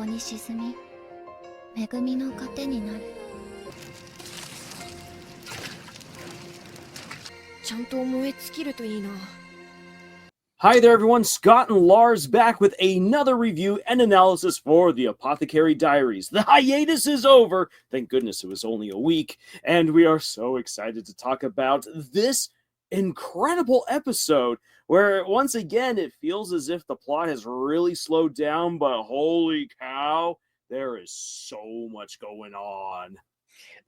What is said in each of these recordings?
底に沈み、恵みの糧になる。ちゃんと燃え尽きるといいな。Hi there, everyone. Scott and Lars back with another review and analysis for the Apothecary Diaries. The hiatus is over. Thank goodness it was only a week. And we are so excited to talk about this incredible episode where, once again, it feels as if the plot has really slowed down, but holy cow, there is so much going on.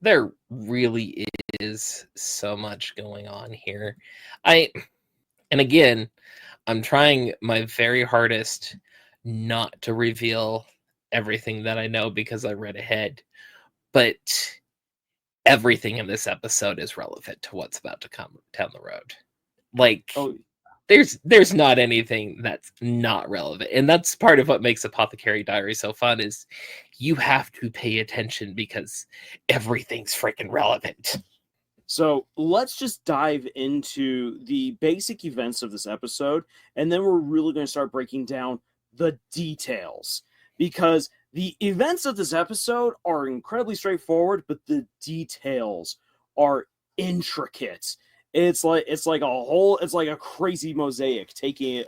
There really is so much going on here. And again, I'm trying my very hardest not to reveal everything that I know because I read ahead. But everything in this episode is relevant to what's about to come down the road. Like, there's not anything that's not relevant. And that's part of what makes Apothecary Diaries so fun is you have to pay attention because everything's freaking relevant. So let's just dive into the basic events of this episode, and then we're really going to start breaking down the details. Because the events of this episode are incredibly straightforward, but the details are intricate. It's like a crazy mosaic taking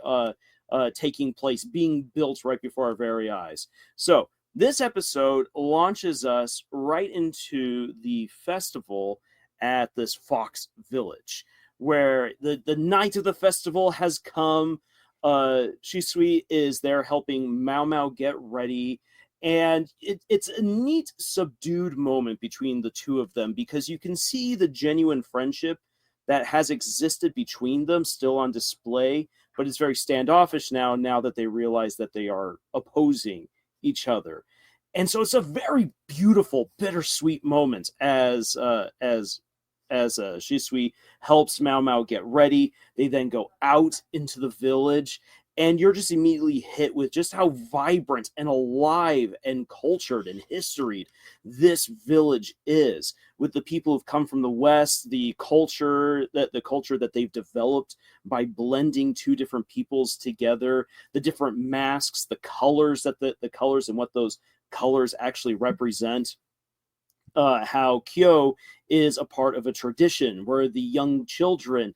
place, being built right before our very eyes. So this episode launches us right into the festival at this fox village, where the night of the festival has come. Shiui is there helping Maomao get ready, and it's a neat, subdued moment between the two of them because you can see the genuine friendship that has existed between them still on display, but it's very standoffish now that they realize that they are opposing each other. And so it's a very beautiful, bittersweet moment as Shiui helps Maomao get ready. They then go out into the village, and you're just immediately hit with just how vibrant and alive and cultured and historied this village is, with the people who've come from the West, the culture that they've developed by blending two different peoples together, the different masks, the colors the colors and what those colors actually represent. How Kyo is a part of a tradition where the young children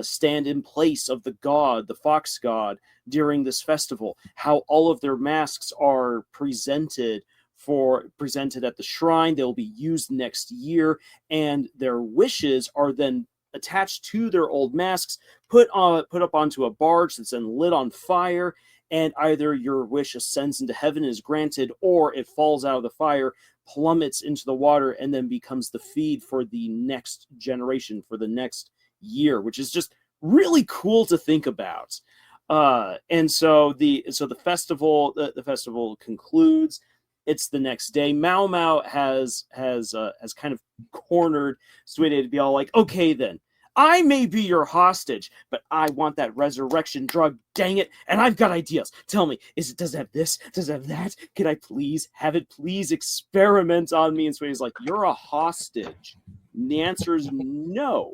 stand in place of the god, the fox god, during this festival. How all of their masks are presented at the shrine. They'll be used next year, and their wishes are then attached to their old masks, put up onto a barge that's then lit on fire, and either your wish ascends into heaven and is granted, or it falls out of the fire, plummets into the water, and then becomes the feed for the next generation, for the next year, which is just really cool to think about. And so the festival concludes. It's the next day. Maomao has kind of cornered Suede to be all like, okay then, I may be your hostage, but I want that resurrection drug, dang it, and I've got ideas. Tell me, does it have this? Does it have that? Can I please have it? Please experiment on me. And Suede's like, you're a hostage. And the answer is no.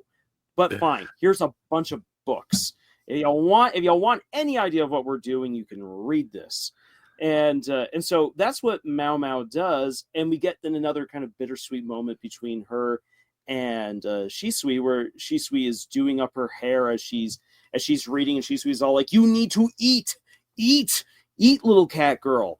But fine, here's a bunch of books. If y'all want any idea of what we're doing, you can read this. And so that's what Maomao does, and we get then another kind of bittersweet moment between her and Shiui, where Shiui is doing up her hair as she's reading, and Shisui's all like, "You need to eat, little cat girl."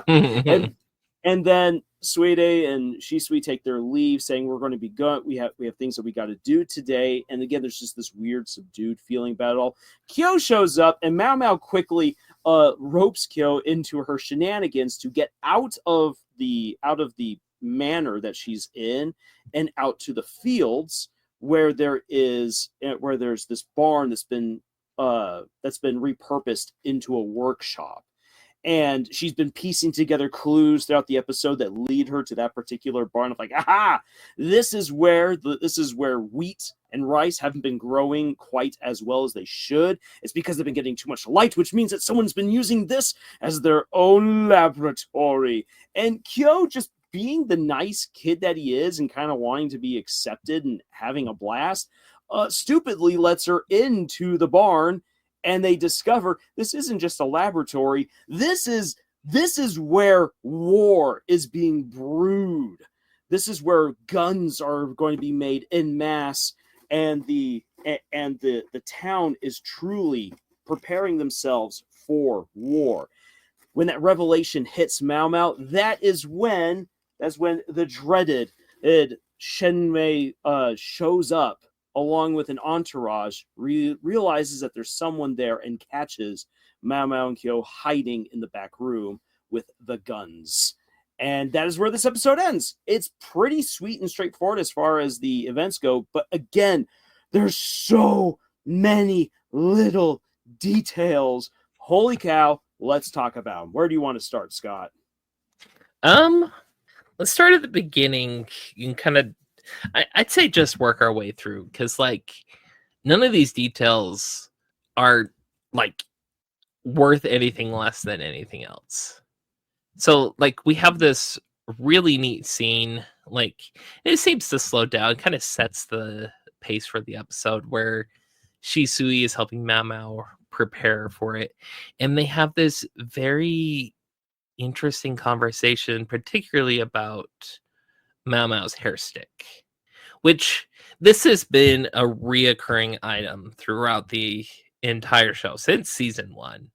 and then Suede and Shisui take their leave, saying we're going to be good. We have things that we got to do today. And again, there's just this weird, subdued feeling about it all. Kyo shows up, and Maomao quickly ropes Kyo into her shenanigans to get out of the manor that she's in and out to the fields where there's this barn that's been repurposed into a workshop. And she's been piecing together clues throughout the episode that lead her to that particular barn of like, aha, this is where wheat and rice haven't been growing quite as well as they should. It's because they've been getting too much light, which means that someone's been using this as their own laboratory. And Kyo, just being the nice kid that he is and kind of wanting to be accepted and having a blast, stupidly lets her into the barn. And they discover this isn't just a laboratory. This is This is where war is being brewed. This is where guns are going to be made en masse, and the town is truly preparing themselves for war. When that revelation hits Maomao, that's when the dreaded Shenmei shows up along with an entourage, realizes that there's someone there, and catches Maomao and Kyo hiding in the back room with the guns. And that is where this episode ends. It's pretty sweet and straightforward as far as the events go. But again, there's so many little details. Holy cow. Let's talk about them. Where do you want to start, Scott? Let's start at the beginning. You can kind of, I'd say, just work our way through, because like none of these details are like worth anything less than anything else. So like we have this really neat scene, like it seems to slow down, kind of sets the pace for the episode, where Shiui is helping Maomao prepare for it, and they have this very interesting conversation, particularly about Maomao's hairstick, which this has been a reoccurring item throughout the entire show since season 1,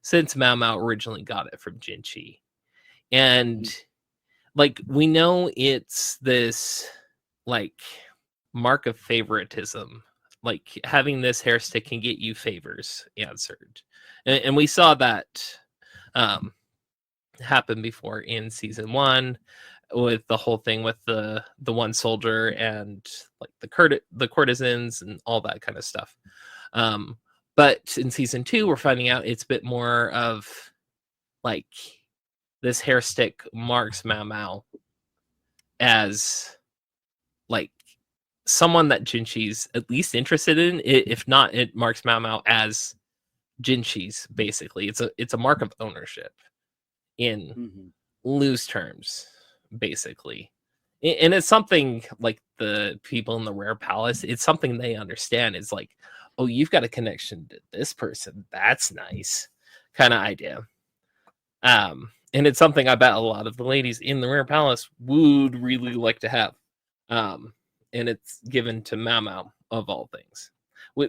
since Maomao originally got it from Jinchi. And like we know it's this like mark of favoritism, like having this hairstick can get you favors answered, and we saw that happen before in season 1 with the whole thing with the one soldier and like the courtesans and all that kind of stuff. But in season 2, we're finding out it's a bit more of like this hairstick marks Maomao as like someone that Jinchi's at least interested in. If not, it marks Maomao as Jinchi's. Basically, it's a mark of ownership in loose terms, basically. And it's something like the people in the Rare Palace, it's something they understand. It's like, oh, you've got a connection to this person. That's nice kind of idea. And it's something I bet a lot of the ladies in the Rare Palace would really like to have. And it's given to Maomao, of all things.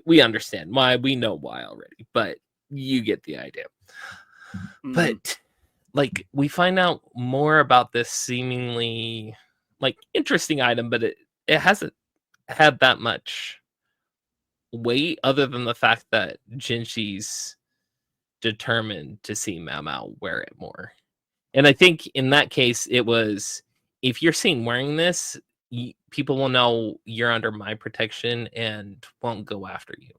We understand why. We know why already, but you get the idea. But like we find out more about this seemingly like interesting item, but it hasn't had that much weight other than the fact that Jinchi's determined to see Maomao wear it more. And I think in that case, it was, if you're seen wearing this, people will know you're under my protection and won't go after you.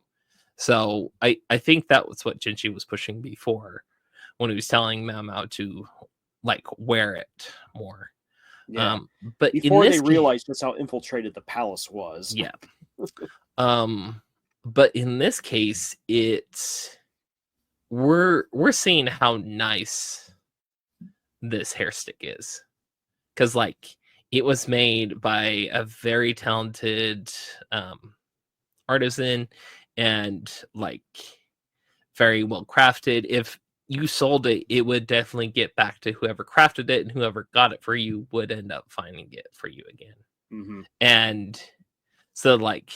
So I think that was what Jinchi was pushing before, when he was telling Maomao to like wear it more. Yeah. But before in they this realized just how infiltrated the palace was. Yeah. But in this case, it's we're seeing how nice this hairstick is, because like it was made by a very talented artisan and like very well crafted. If you sold it, it would definitely get back to whoever crafted it, and whoever got it for you would end up finding it for you again. And so like,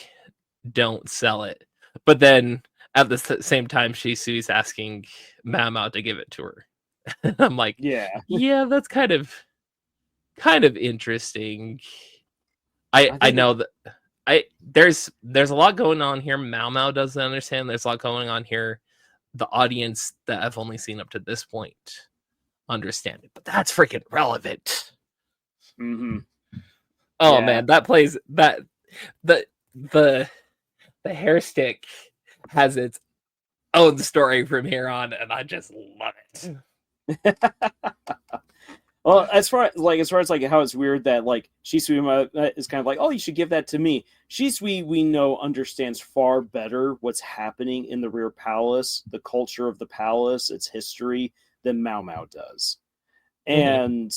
don't sell it. But then at the same time, Shisui's asking Maomao to give it to her. I'm like, yeah, that's kind of interesting. I know that there's a lot going on here. Maomao doesn't understand. There's a lot going on here. The audience that I've only seen up to this point understand it, but that's freaking relevant. Oh man, that plays that the hairstick has its own story from here on, and I just love it. Well, as far as like how it's weird that like Shisui is kind of like, oh, you should give that to me. Shisui, we know, understands far better what's happening in the Rear Palace, the culture of the palace, its history, than Maomao does. And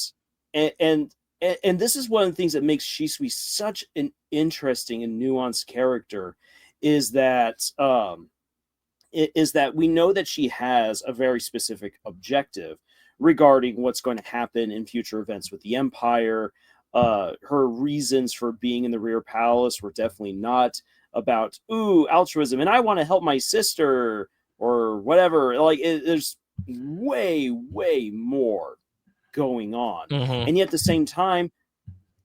this is one of the things that makes Shisui such an interesting and nuanced character, is that we know that she has a very specific objective, regarding what's going to happen in future events with the Empire. Her reasons for being in the Rear Palace were definitely not about altruism and I want to help my sister or whatever. Like there's way more going on, and yet at the same time,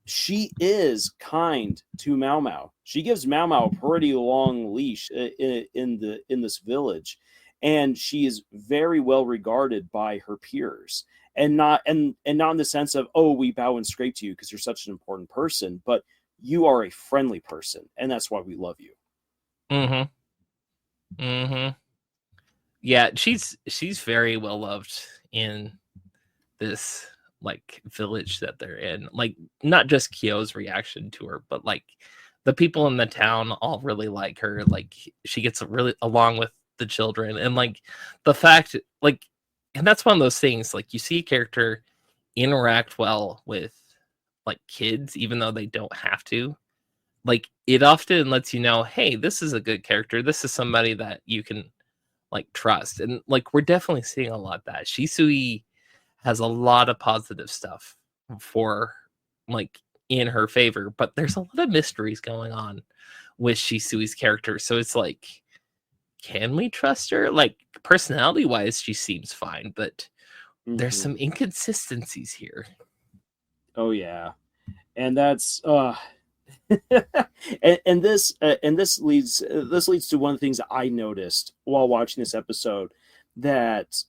she is kind to Maomao. She gives Maomao a pretty long leash in this village, and she is very well regarded by her peers. And not in the sense of, oh, we bow and scrape to you because you're such an important person, but you are a friendly person, and that's why we love you. Yeah, she's very well loved in this like village that they're in. Like not just Kyo's reaction to her, but like the people in the town all really like her. Like she gets really along with the children, and like the fact like, and that's one of those things, like you see a character interact well with like kids even though they don't have to. Like it often lets you know, hey, this is a good character, this is somebody that you can like trust. And like we're definitely seeing a lot of that. Shisui has a lot of positive stuff for like in her favor, but there's a lot of mysteries going on with Shisui's character. So it's like, can we trust her? Like personality wise, she seems fine, but there's some inconsistencies here. Oh yeah, and that's and this leads to one of the things that I noticed while watching this episode that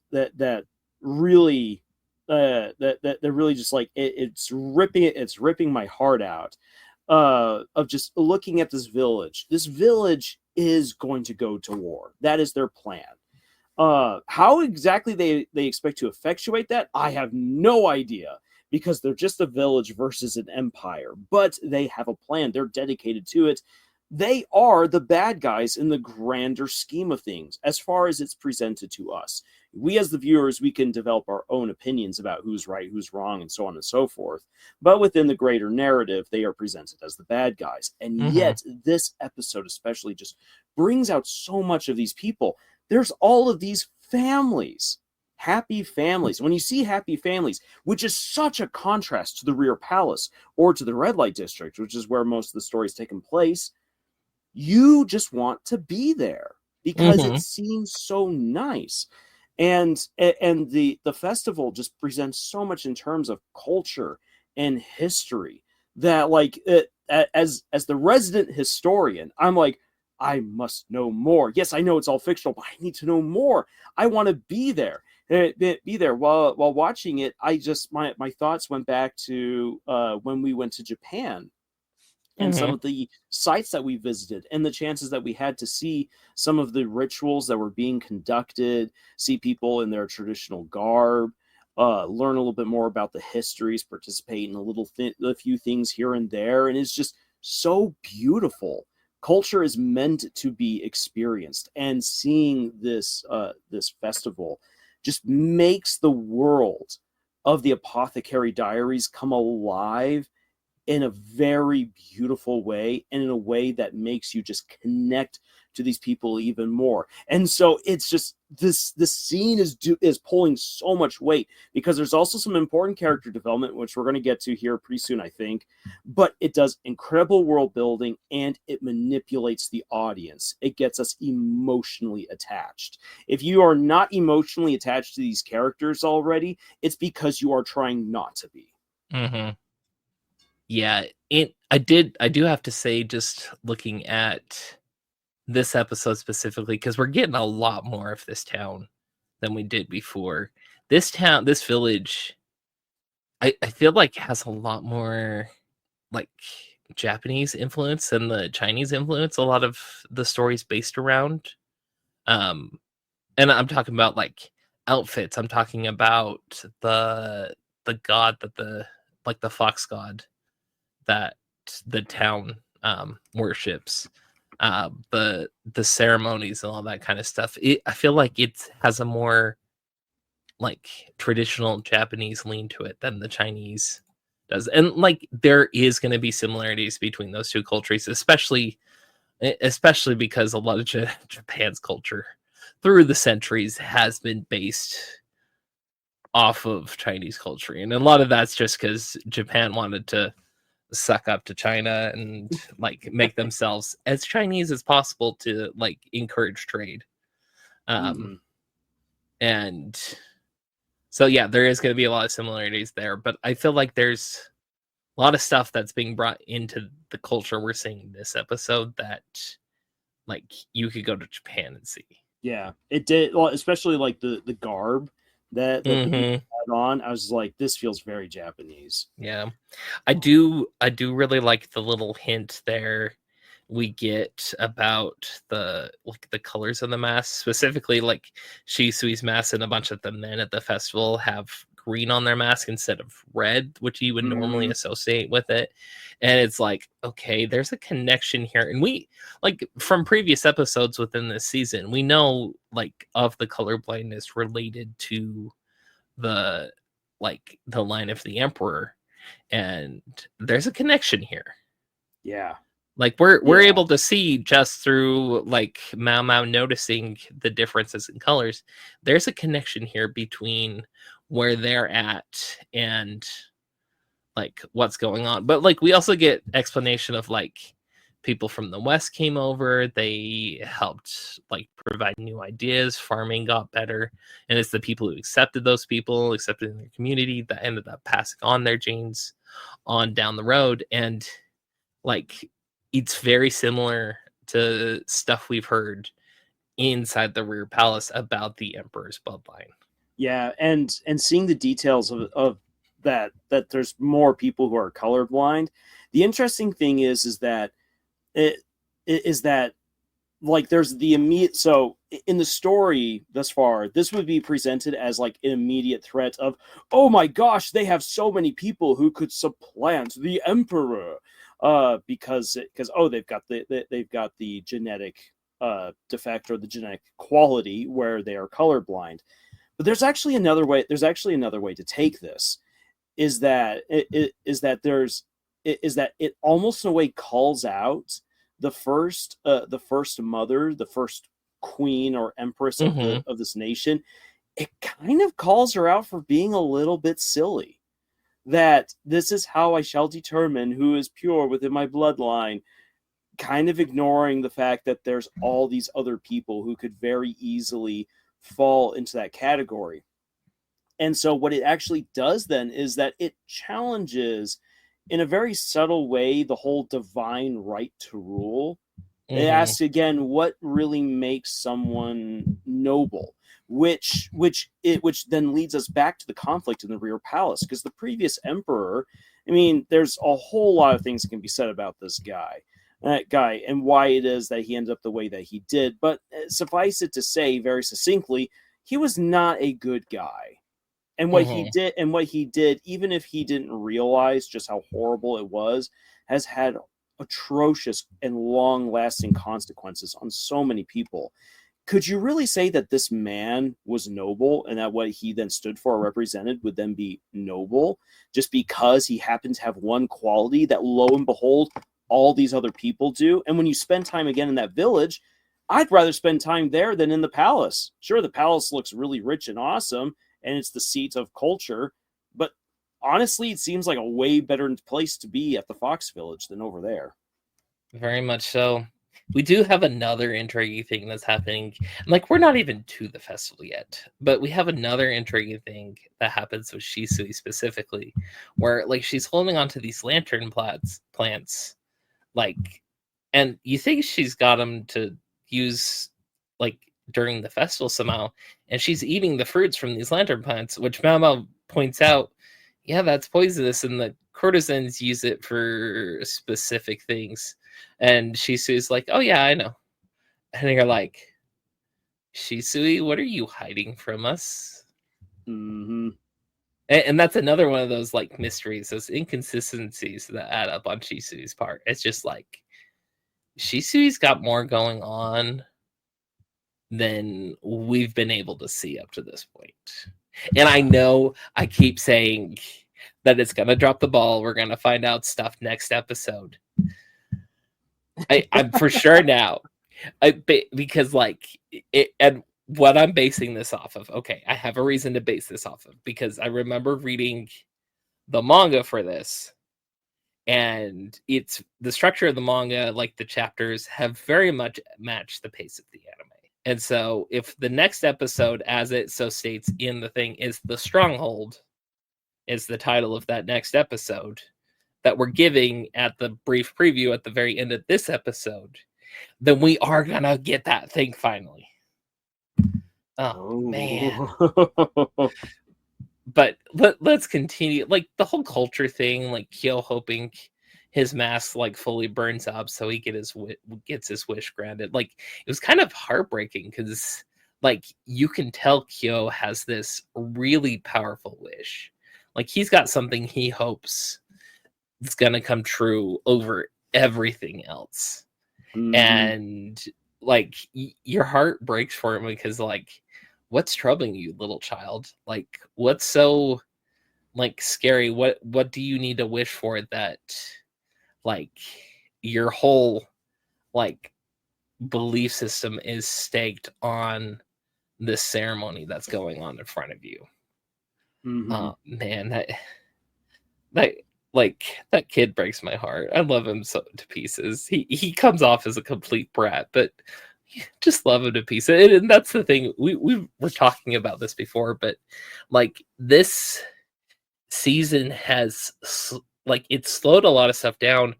really that really just like it's ripping my heart out of just looking at this village. This village is going to go to war. That is their plan. How exactly they expect to effectuate that, I have no idea, because they're just a village versus an empire. But they have a plan. They're dedicated to it. They are the bad guys in the grander scheme of things, as far as it's presented to us. We as the viewers, we can develop our own opinions about who's right, who's wrong, and so on and so forth. But within the greater narrative, they are presented as the bad guys. And yet, this episode especially just brings out so much of these people. There's all of these families, happy families. When you see happy families, which is such a contrast to the Rear Palace or to the Red Light District, which is where most of the story's taken place, you just want to be there because it seems so nice. And the festival just presents so much in terms of culture and history that, like, as the resident historian, I'm like, I must know more. Yes, I know it's all fictional, but I need to know more. I want to be there. Be there. While watching it, I just my thoughts went back to when we went to Japan and some of the sites that we visited and the chances that we had to see some of the rituals that were being conducted, see people in their traditional garb, learn a little bit more about the histories, participate in a few things here and there, and it's just so beautiful. Culture is meant to be experienced, and seeing this festival just makes the world of the Apothecary Diaries come alive in a very beautiful way, and in a way that makes you just connect to these people even more. And so it's just this scene is pulling so much weight, because there's also some important character development, which we're going to get to here pretty soon, I think. But it does incredible world building, and it manipulates the audience. It gets us emotionally attached. If you are not emotionally attached to these characters already, it's because you are trying not to be. Yeah, I do have to say, just looking at this episode specifically, because we're getting a lot more of this town than we did before. This village, I feel like has a lot more like Japanese influence than the Chinese influence. A lot of the stories based around, and I'm talking about like outfits. I'm talking about the god that the fox god that the town worships, the ceremonies and all that kind of stuff. I feel like it has a more like traditional Japanese lean to it than the Chinese does, and like there is going to be similarities between those two cultures, especially because a lot of Japan's culture through the centuries has been based off of Chinese culture, and a lot of that's just because Japan wanted to suck up to China and like make themselves as Chinese as possible to like encourage trade. And so yeah, there is going to be a lot of similarities there, but I feel like there's a lot of stuff that's being brought into the culture we're seeing in this episode that like you could go to Japan and see. Yeah, it did. Well, especially like the garb that the people had on. I was like, this feels very Japanese. Yeah, I do really like the little hint there we get about the colors of the mask, specifically like Shisui's mask, and a bunch of the men at the festival have green on their mask instead of red, which you would normally associate with it. And it's like, okay, there's a connection here. And we, like, from previous episodes within this season, we know like of the color blindness related to the line of the Emperor, and there's a connection here. Yeah. Like we're able to see just through like Maomao noticing the differences in colors. There's a connection here between where they're at and like what's going on. But like we also get explanation of like people from the West came over. They helped like provide new ideas. Farming got better, and it's the people who accepted those people, accepted in their community, that ended up passing on their genes on down the road. And like it's very similar to stuff we've heard inside the Rear Palace about the Emperor's bloodline. Yeah, and seeing the details of that there's more people who are colorblind. The interesting thing is that like there's the immediate, so in the story thus far, this would be presented as like an immediate threat of, oh my gosh, they have so many people who could supplant the Emperor. Because they've got the genetic defect or the genetic quality where they are colorblind. But there's actually another way. There's actually another way to take this. Is that it almost in a way calls out the first mother, the first queen or empress of this nation. It kind of calls her out for being a little bit silly. That this is how I shall determine who is pure within my bloodline, kind of ignoring the fact that there's all these other people who could very easily fall into that category. And so what it actually does then is that it challenges in a very subtle way the whole divine right to rule. It asks again, what really makes someone noble? Which then leads us back to the conflict in the Rear Palace, because the previous emperor, I mean, there's a whole lot of things that can be said about this guy, and why it is that he ended up the way that he did. But suffice it to say, very succinctly, he was not a good guy. And what he did, even if he didn't realize just how horrible it was, has had atrocious and long-lasting consequences on so many people. Could you really say that this man was noble, and that what he then stood for or represented would then be noble, just because he happened to have one quality that, lo and behold, all these other people do? And when you spend time again in that village, I'd rather spend time there than in the palace. Sure, the palace looks really rich and awesome, and it's the seat of culture, but honestly, it seems like a way better place to be at the Fox Village than over there. Very much so. We do have another intriguing thing that's happening. Like, we're not even to the festival yet, but we have another intriguing thing that happens with Shisui specifically, where like she's holding onto these lantern plants, like, and you think she's got them to use like during the festival somehow, and she's eating the fruits from these lantern plants, which Maomao points out, yeah, that's poisonous, and the courtesans use it for specific things. And Shisui's like, oh yeah, I know. And you're like, Shisui, what are you hiding from us? And that's another one of those like mysteries, those inconsistencies that add up on Shisui's part. It's just like, Shisui's got more going on than we've been able to see up to this point. And I know I keep saying that it's going to drop the ball. We're going to find out stuff next episode. I'm for sure now. Because like it, and what I'm basing this off of. Okay, I have a reason to base this off of, because I remember reading the manga for this, and it's the structure of the manga, like the chapters have very much matched the pace of the anime. And so if the next episode, as it so states in the thing, is The Stronghold, is the title of that next episode that we're giving at the brief preview at the very end of this episode, then we are gonna get that thing finally. Oh man. But let's continue. Like the whole culture thing, like Kyo hoping his mask like fully burns up so he gets his wish granted. Like it was kind of heartbreaking because like you can tell Kyo has this really powerful wish. Like he's got something he hopes is gonna come true over everything else. And like your heart breaks for him because like, what's troubling you, little child? Like what's so like scary? What do you need to wish for that like your whole like belief system is staked on this ceremony that's going on in front of you? Man, that like that kid breaks my heart. I love him so to pieces. He comes off as a complete brat, but just love him to pieces. And that's the thing. We were talking about this before, but like this season has like it's slowed a lot of stuff down,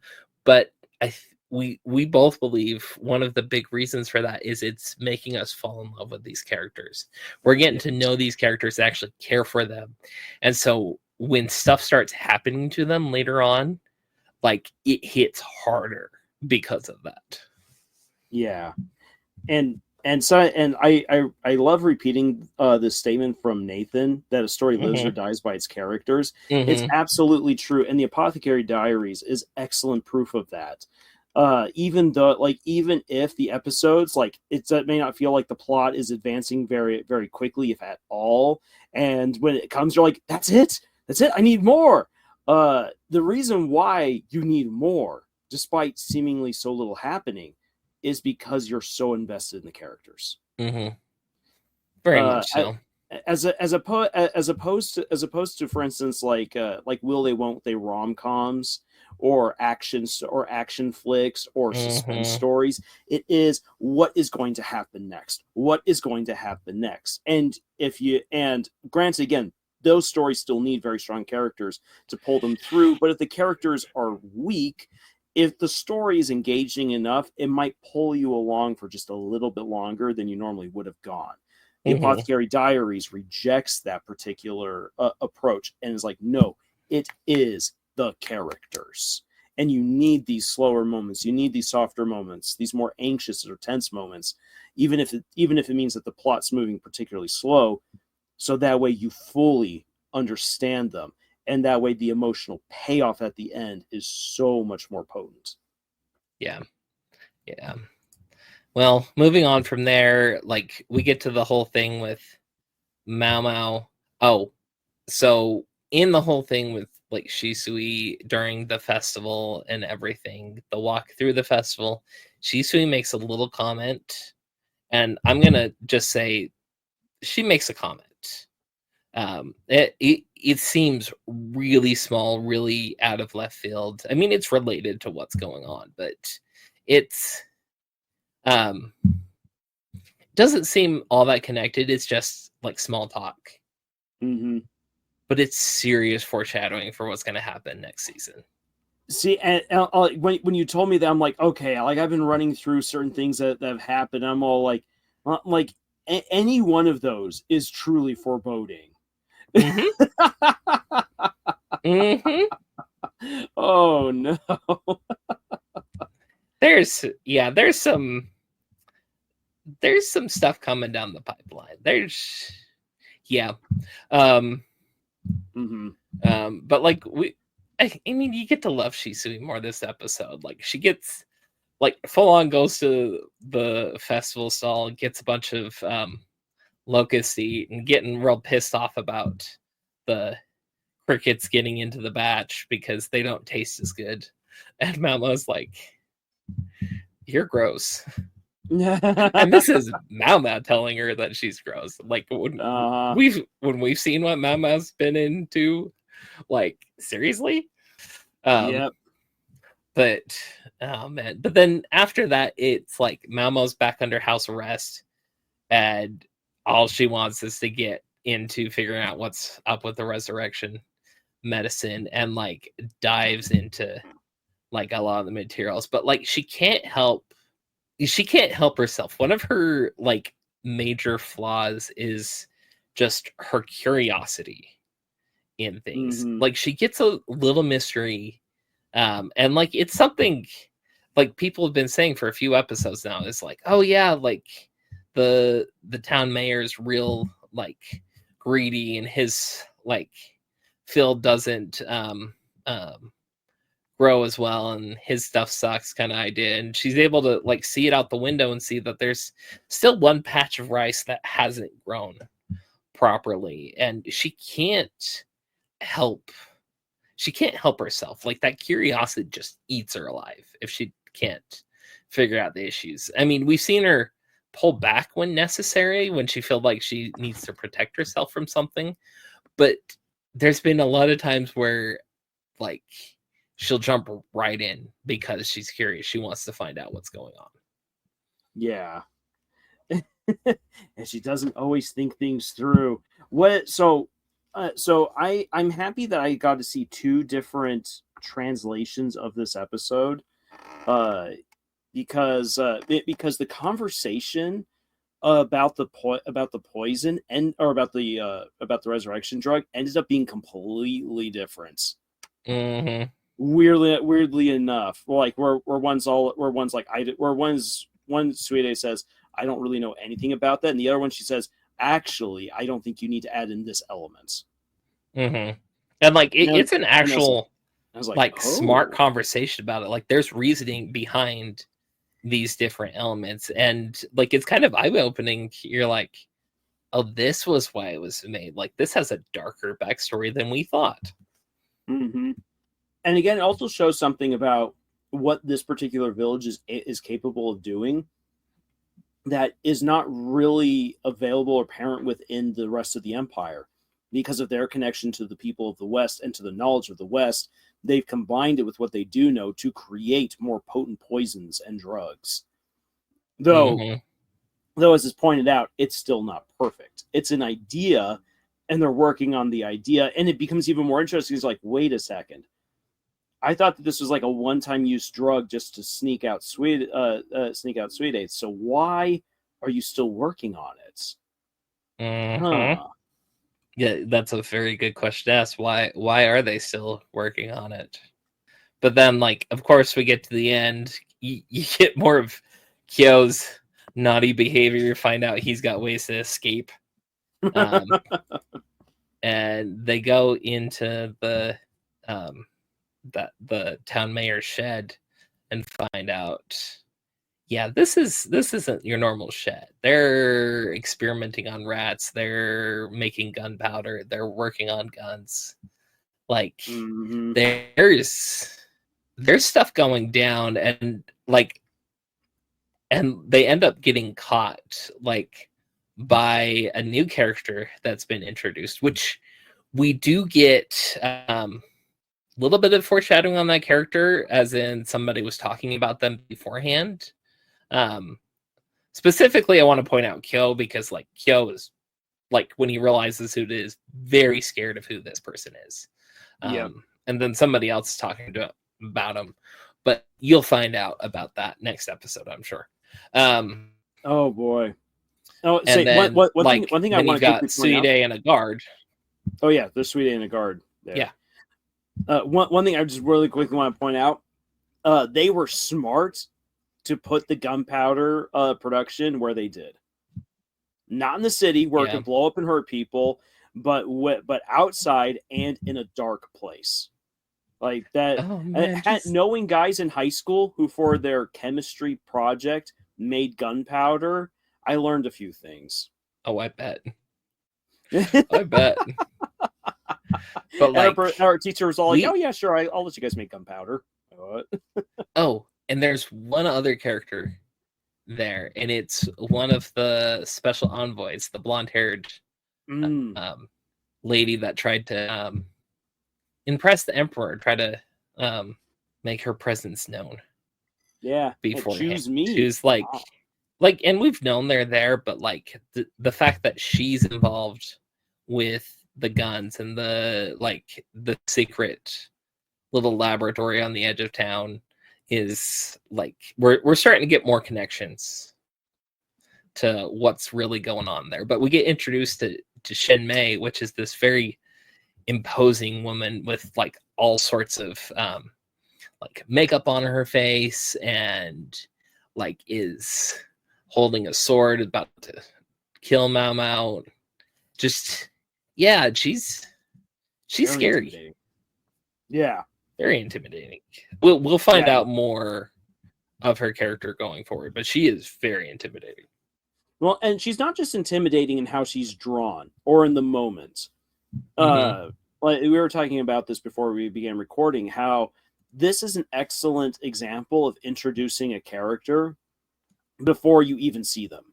but we both believe one of the big reasons for that is it's making us fall in love with these characters. We're getting to know these characters, actually care for them. And so when stuff starts happening to them later on, like it hits harder because of that. Yeah. And I love repeating this statement from Nathan that a story lives or dies by its characters. It's absolutely true. And the Apothecary Diaries is excellent proof of that. Even if the episodes, like it may not feel like the plot is advancing very, very quickly, if at all. And when it comes, you're like, that's it. I need more. The reason why you need more, despite seemingly so little happening, is because you're so invested in the characters. Very much so. As opposed to, for instance, like will they won't they rom-coms or action flicks or suspense stories. It is what is going to happen next. And granted, again, those stories still need very strong characters to pull them through. But if the characters are weak, if the story is engaging enough, it might pull you along for just a little bit longer than you normally would have gone. The Apothecary Diaries rejects that particular approach and is like, no, it is the characters. And you need these slower moments. You need these softer moments, these more anxious or tense moments, even if it means that the plot's moving particularly slow. So that way you fully understand them. And that way the emotional payoff at the end is so much more potent. Yeah. Well, moving on from there, like we get to the whole thing with Maomao. Oh, so in the whole thing with like Shisui during the festival and everything, the walk through the festival, Shisui makes a little comment, and I'm gonna just say she makes a comment. It seems really small, really out of left field. I mean, it's related to what's going on, but it's doesn't seem all that connected. It's just like small talk. But it's serious foreshadowing for what's going to happen next season. See, and when you told me that, I'm like, okay, like I've been running through certain things that have happened. I'm all like any one of those is truly foreboding. Oh no. There's some stuff coming down the pipeline. But like I mean, you get to love Shisui more this episode. Like she gets like full on goes to the festival stall and gets a bunch of locust eat and getting real pissed off about the crickets getting into the batch because they don't taste as good. And Maoma's like, you're gross. And this is Maomao telling her that she's gross. Like when uh, we've seen what Maomao's been into, like seriously. yep. But oh man. But then after that, it's like Maomao's back under house arrest, and all she wants is to get into figuring out what's up with the resurrection medicine, and like dives into like a lot of the materials. But like she can't help herself. One of her like major flaws is just her curiosity in things. Mhm. Like she gets a little mystery, and like it's something like people have been saying for a few episodes now. It's like, oh yeah, like the town mayor's real like greedy, and his like field doesn't grow as well, and his stuff sucks kind of idea. And she's able to like see it out the window and see that there's still one patch of rice that hasn't grown properly, and she can't help herself. Like that curiosity just eats her alive if she can't figure out the issues. I mean, we've seen her pull back when necessary, when she feels like she needs to protect herself from something, but there's been a lot of times where like she'll jump right in because she's curious. She wants to find out what's going on. Yeah. And she doesn't always think things through. I'm happy that I got to see two different translations of this episode, because the conversation about the poison or about the resurrection drug ended up being completely different. Mm-hmm. Weirdly enough, like where one Suide says, I don't really know anything about that, and the other one she says, actually, I don't think you need to add in this element. Mm-hmm. And like it's an actual I was like, smart conversation about it. Like there's reasoning behind these different elements, and like it's kind of eye-opening. You're like, oh, this was why it was made. Like this has a darker backstory than we thought. Mm-hmm. And again, it also shows something about what this particular village is capable of doing that is not really available or apparent within the rest of the empire. Because of their connection to the people of the West and to the knowledge of the West, they've combined it with what they do know to create more potent poisons and drugs. Though, as is pointed out, it's still not perfect. It's an idea, and they're working on the idea, and it becomes even more interesting. It's like, wait a second. I thought that this was like a one-time use drug just to sneak out sweet aids. So why are you still working on it? Mm-hmm. Yeah, that's a very good question to ask. Why are they still working on it? But then, like, of course, we get to the end. You get more of Kyo's naughty behavior. You find out he's got ways to escape. And they go into the town mayor's shed and find out, yeah, this isn't your normal shed. They're experimenting on rats. They're making gunpowder. They're working on guns. Like there's stuff going down, and they end up getting caught like by a new character that's been introduced, which we do get little bit of foreshadowing on that character, as in somebody was talking about them beforehand. Specifically, I want to point out Kyo, because like Kyo is like, when he realizes who it is, very scared of who this person is. And then somebody else is talking about him, but you'll find out about that next episode, I'm sure. Oh boy. Oh, and say, then, one like, thing I want to got Suide and a guard. Oh yeah, there's Suide and a guard there. Yeah. One thing I just really quickly want to point out, they were smart to put the gunpowder production where they did. Not in the city where it could blow up and hurt people, but outside and in a dark place. Like that. Oh, man, knowing guys in high school who, for their chemistry project, made gunpowder, I learned a few things. Oh, I bet. I bet. But like, our teacher was all like, "Oh yeah, sure, I'll let you guys make gunpowder." What? Oh, and there's one other character there, and it's one of the special envoys, the blonde-haired lady that tried to impress the emperor, try to make her presence known. Yeah, Before choose me. Who's like, and we've known they're there, but like the fact that she's involved with the guns and the secret little laboratory on the edge of town is like we're starting to get more connections to what's really going on there. But we get introduced to Shen Mei, which is this very imposing woman with like all sorts of like makeup on her face, and like is holding a sword about to kill Maomao. Just she's very scary. Intimidating. Yeah, very intimidating. We'll find out more of her character going forward, but she is very intimidating. Well, and she's not just intimidating in how she's drawn or in the moment. Like we were talking about this before we began recording, how this is an excellent example of introducing a character before you even see them.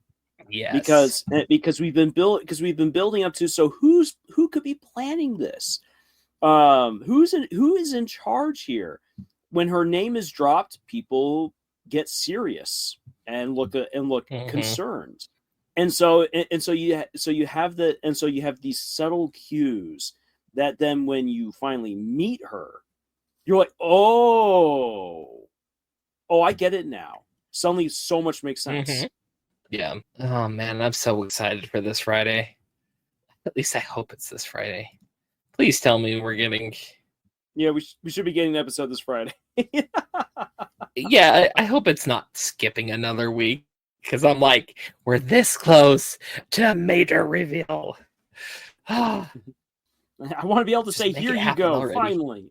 Yes, because we've been building up to, so who could be planning this? Who is in charge here? When her name is dropped, people get serious and look concerned. And so you have these subtle cues that then when you finally meet her, you're like, oh, I get it now. Suddenly so much makes sense. Yeah. Oh man, I'm so excited for this Friday. At least I hope it's this Friday. Please tell me we're getting... Yeah, we should be getting an episode this Friday. Yeah, I hope it's not skipping another week, because I'm like, we're this close to a major reveal. I want to be able to say, here you go, already. Finally.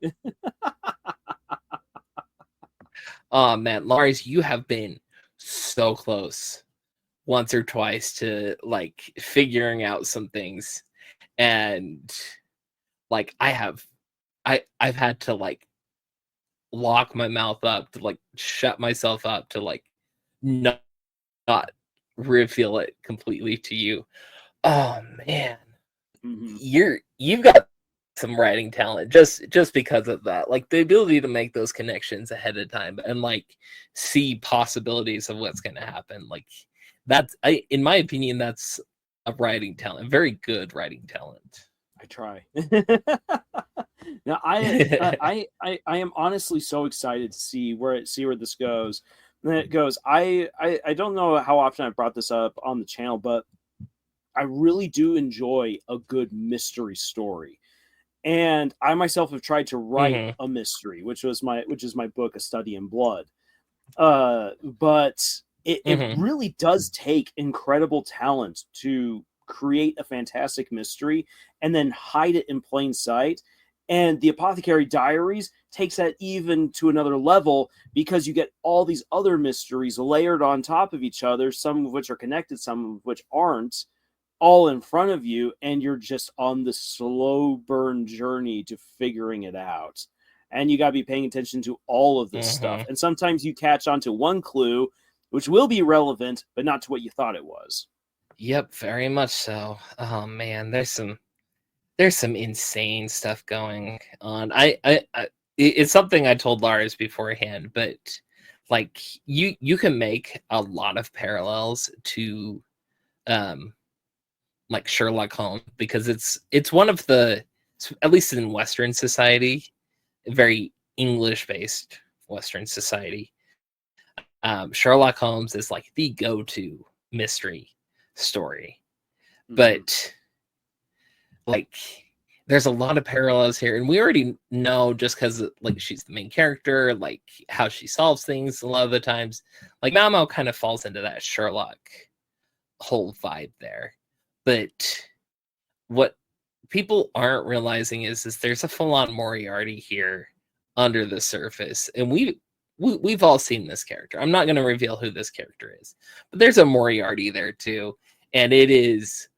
Oh man, Lars, you have been so close once or twice to like figuring out some things, and like I've had to like lock my mouth up, to like shut myself up, to like not reveal it completely to you. Oh man, you've got some writing talent just because of that, like the ability to make those connections ahead of time and like see possibilities of what's going to happen. Like that's, in my opinion, that's a writing talent, very good writing talent. I try. Now I am honestly so excited to see where this goes. I don't know how often I've brought this up on the channel, but I really do enjoy a good mystery story. And I myself have tried to write a mystery, which is my book, A Study in Blood. But it really does take incredible talent to create a fantastic mystery and then hide it in plain sight. And the Apothecary Diaries takes that even to another level, because you get all these other mysteries layered on top of each other, some of which are connected, some of which aren't, all in front of you, and you're just on the slow burn journey to figuring it out. And you got to be paying attention to all of this stuff. And sometimes you catch on to one clue, which will be relevant, but not to what you thought it was. Yep, very much so. Oh man, there's some insane stuff going on. It's something I told Lars beforehand, but like you can make a lot of parallels to like Sherlock Holmes, because it's one of the, at least in Western society, very English-based Western society, Sherlock Holmes is like the go-to mystery story. But like there's a lot of parallels here, and we already know, just because like she's the main character, like how she solves things a lot of the times. Like Maomao kind of falls into that Sherlock whole vibe there. But what people aren't realizing is there's a full-on Moriarty here under the surface, and we've all seen this character. I'm not going to reveal who this character is, but there's a Moriarty there too, and it is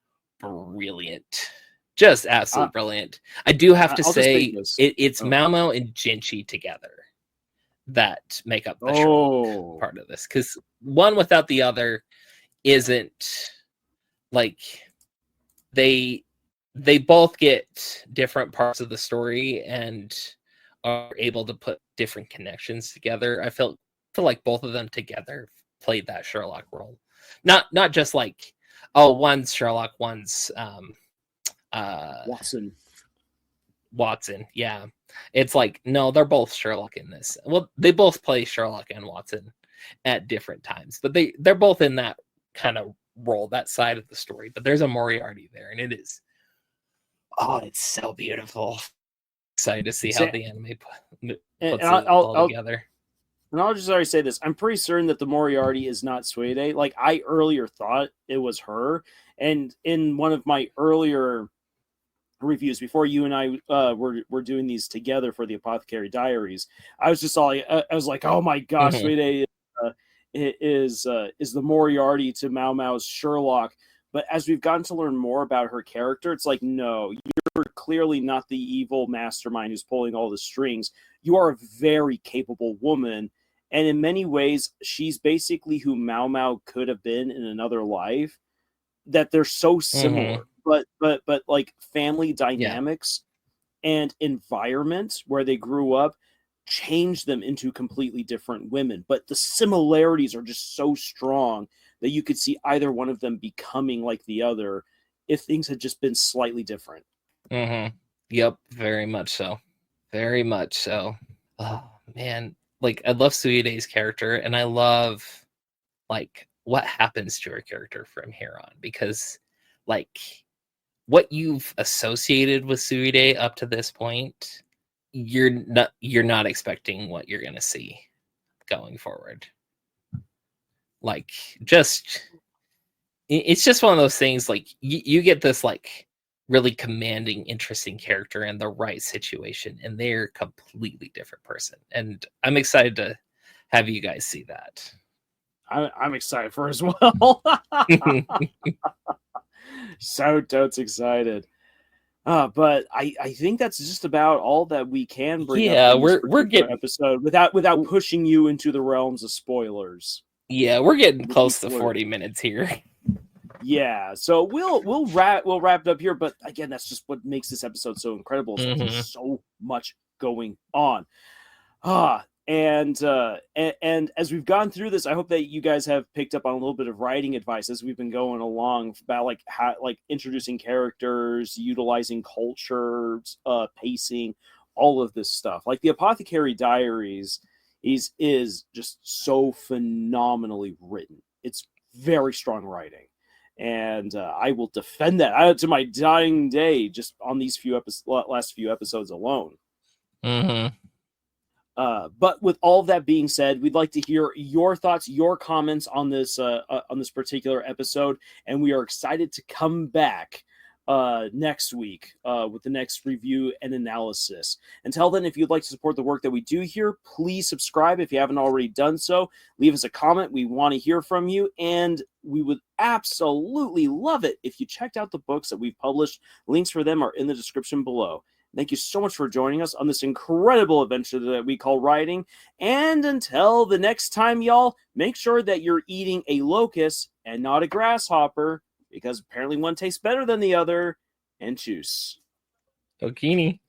brilliant, just absolutely brilliant. I do have to say, it's Maomao and Jinchi together that make up the Sherlock part of this, because one without the other isn't like they both get different parts of the story and are able to put different connections together. I feel like both of them together played that Sherlock role. Not just like, oh, one's Sherlock, one's Watson. Yeah. It's like, no, they're both Sherlock in this. Well, they both play Sherlock and Watson at different times, but they're both in that kind of role, that side of the story. But there's a Moriarty there, and it is, oh, it's so beautiful. Excited to see how the anime puts it all together. And I'll just already say this. I'm pretty certain that the Moriarty is not Suede. Like, I earlier thought it was her. And in one of my earlier reviews, before you and I were doing these together for the Apothecary Diaries, I was just all I was like, oh my gosh, Suede is the Moriarty to Maomao's Sherlock. But as we've gotten to learn more about her character, it's like, no, you're clearly not the evil mastermind who's pulling all the strings. You are a very capable woman. And in many ways, she's basically who Maomao could have been in another life, that they're so similar. But like family dynamics and environment where they grew up changed them into completely different women. But the similarities are just so strong that you could see either one of them becoming like the other if things had just been slightly different. Yep, very much so. Very much so. Oh, man. Like, I love Suide's character, and I love, like, what happens to her character from here on. Because, like, what you've associated with Suide up to this point, you're not expecting what you're going to see going forward. Like, just, it's just one of those things, like, you get this, like, really commanding, interesting character in the right situation, and they're a completely different person. And I'm excited to have you guys see that. I'm excited for as well. So totes excited. But I think that's just about all that we can bring up in this we're getting episode without pushing you into the realms of spoilers. Yeah, we're getting close to 40 minutes here. Yeah, so we'll wrap it up here. But again, that's just what makes this episode so incredible. There's so much going on. And as we've gone through this, I hope that you guys have picked up on a little bit of writing advice as we've been going along about like how, like, introducing characters, utilizing cultures, pacing, all of this stuff. Like the Apothecary Diaries is just so phenomenally written. It's very strong writing. And I will defend that to my dying day, just on these last few episodes alone. But with all that being said, we'd like to hear your thoughts, your comments on this particular episode, and we are excited to come back next week with the next review and analysis. Until then, if you'd like to support the work that we do here, please subscribe if you haven't already done so. Leave us a comment. We want to hear from you, and we would absolutely love it if you checked out the books that we've published. Links for them are in the description below. Thank you so much for joining us on this incredible adventure that we call writing. And until the next time, y'all, make sure that you're eating a locust and not a grasshopper, because apparently one tastes better than the other. And choose. Okini.